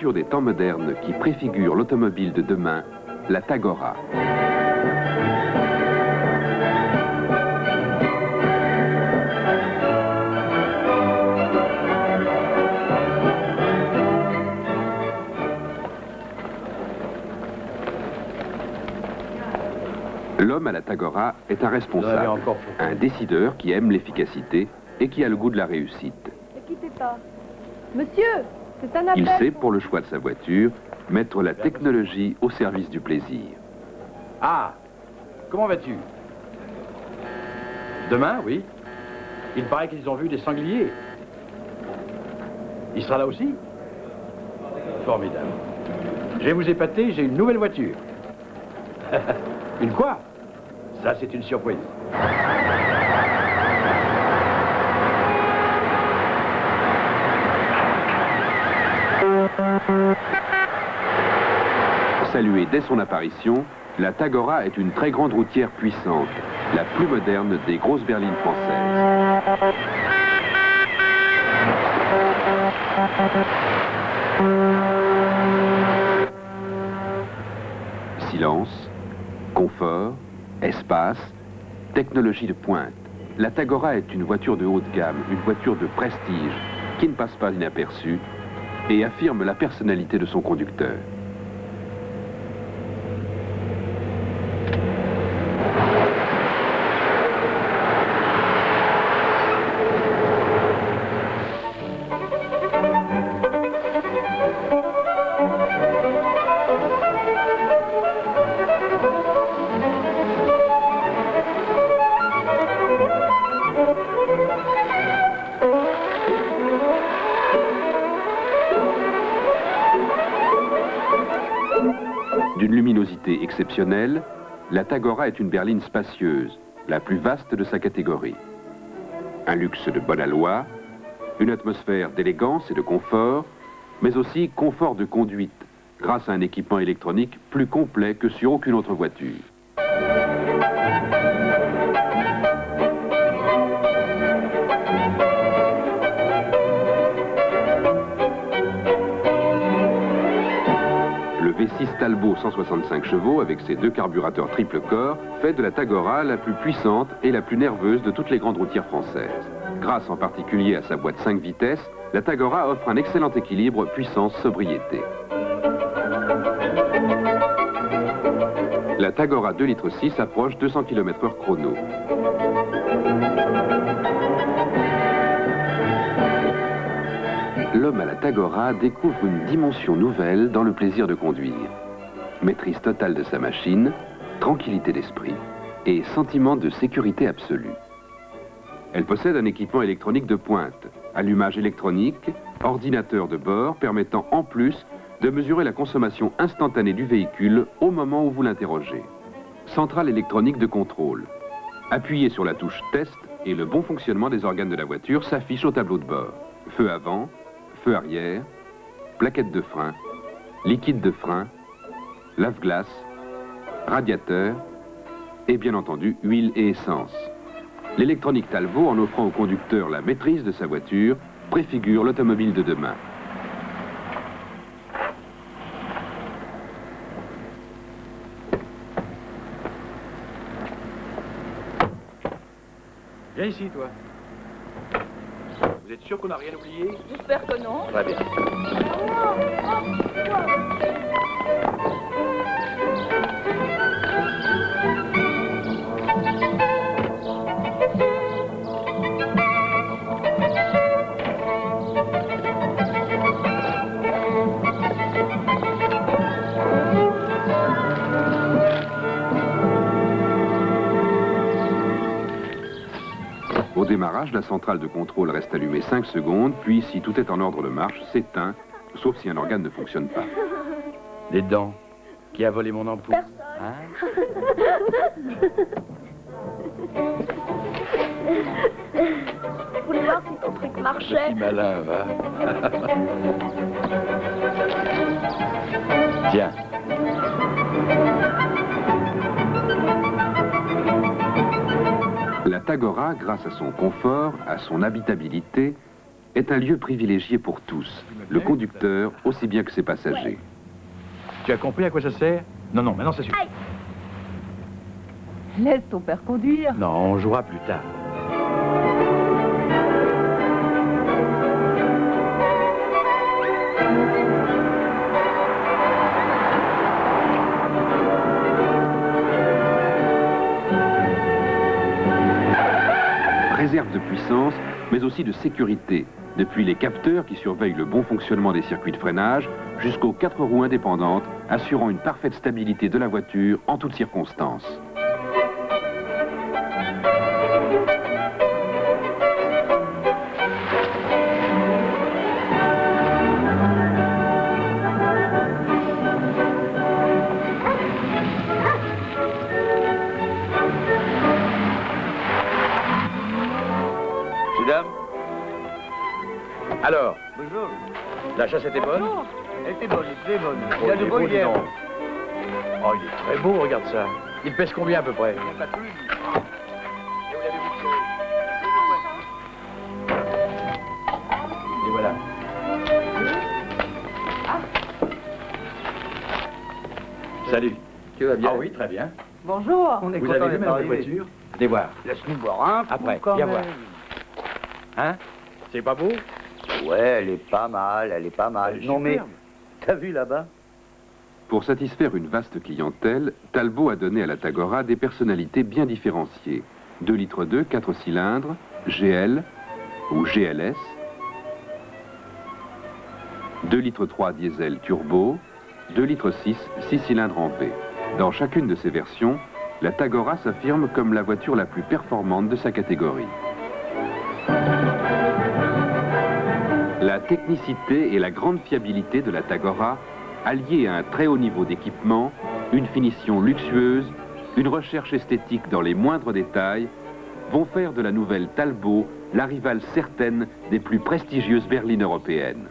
voiture des temps modernes qui préfigure l'automobile de demain, la Tagora. L'homme à la Tagora est un responsable, un décideur qui aime l'efficacité et qui a le goût de la réussite. Ne quittez pas. Monsieur, c'est un appel. Il sait, pour le choix de sa voiture, mettre la technologie au service du plaisir. Ah, comment vas-tu? Demain, oui. Il paraît qu'ils ont vu des sangliers. Il sera là aussi? Formidable. Je vais vous épater, j'ai une nouvelle voiture. Une quoi? Ça, c'est une surprise. Saluée dès son apparition, la Tagora est une très grande routière puissante, la plus moderne des grosses berlines françaises. Silence, confort, espace, technologie de pointe. La Tagora est une voiture de haut de gamme, une voiture de prestige qui ne passe pas inaperçue et affirme la personnalité de son conducteur. D'une luminosité exceptionnelle, la Tagora est une berline spacieuse, la plus vaste de sa catégorie. Un luxe de bon aloi, une atmosphère d'élégance et de confort, mais aussi confort de conduite, grâce à un équipement électronique plus complet que sur aucune autre voiture. Le V6 Talbot 165 chevaux avec ses deux carburateurs triple corps fait de la Tagora la plus puissante et la plus nerveuse de toutes les grandes routières françaises. Grâce en particulier à sa boîte 5 vitesses, la Tagora offre un excellent équilibre puissance-sobriété. La Tagora 2,6 litres approche 200 km/h chrono. L'homme à la Tagora découvre une dimension nouvelle dans le plaisir de conduire. Maîtrise totale de sa machine, tranquillité d'esprit et sentiment de sécurité absolue. Elle possède un équipement électronique de pointe, allumage électronique, ordinateur de bord permettant en plus de mesurer la consommation instantanée du véhicule au moment où vous l'interrogez. Centrale électronique de contrôle. Appuyez sur la touche test et le bon fonctionnement des organes de la voiture s'affiche au tableau de bord. Feu avant, feu arrière, plaquette de frein, liquide de frein, lave-glace, radiateur et bien entendu huile et essence. L'électronique Talbot, en offrant au conducteur la maîtrise de sa voiture, préfigure l'automobile de demain. Viens ici, toi. Vous êtes sûr qu'on n'a rien oublié? J'espère que non. Très bien. Au démarrage, la centrale de contrôle reste allumée 5 secondes, puis si tout est en ordre de marche, s'éteint, sauf si un organe ne fonctionne pas. Les dents. Qui a volé mon ampoule? Personne. Vous voulez voir si ton truc marchait? Petit malin, va. Tiens. La Tagora, grâce à son confort, à son habitabilité, est un lieu privilégié pour tous, le conducteur aussi bien que ses passagers. Tu as compris à quoi ça sert? Non, non, maintenant ça suffit. Aïe. Laisse ton père conduire. Non, on jouera plus tard. Réserve de puissance, mais aussi de sécurité, depuis les capteurs qui surveillent le bon fonctionnement des circuits de freinage, jusqu'aux 4 roues indépendantes, assurant une parfaite stabilité de la voiture en toutes circonstances. Mesdames, alors, Bonjour. la chasse était bonne? Elle était bonne, très bonne. Oh, Il y a il de est beaux beau, dis lièvres. donc. Oh, il est très beau, regarde ça. Il pèse combien à peu près? Pas plus. Et voilà. Salut. Tu vas bien? Ah oui, très bien. Bonjour. On est Vous content avez vu d'être ma nouvelle arrivé. voiture? Venez voir. Laisse-nous boire un coup, Après, quand viens même. voir. Hein? C'est pas beau? Ouais, elle est pas mal, elle est pas mal. Elle est Non mais, superbe. t'as vu là-bas? Pour satisfaire une vaste clientèle, Talbot a donné à la Tagora des personnalités bien différenciées. 2 litres 2, 4 cylindres, GL ou GLS, 2 litres 3 diesel turbo, 2 litres 6, 6 cylindres en V. Dans chacune de ces versions, la Tagora s'affirme comme la voiture la plus performante de sa catégorie. La technicité et la grande fiabilité de la Tagora, alliées à un très haut niveau d'équipement, une finition luxueuse, une recherche esthétique dans les moindres détails, vont faire de la nouvelle Talbot la rivale certaine des plus prestigieuses berlines européennes.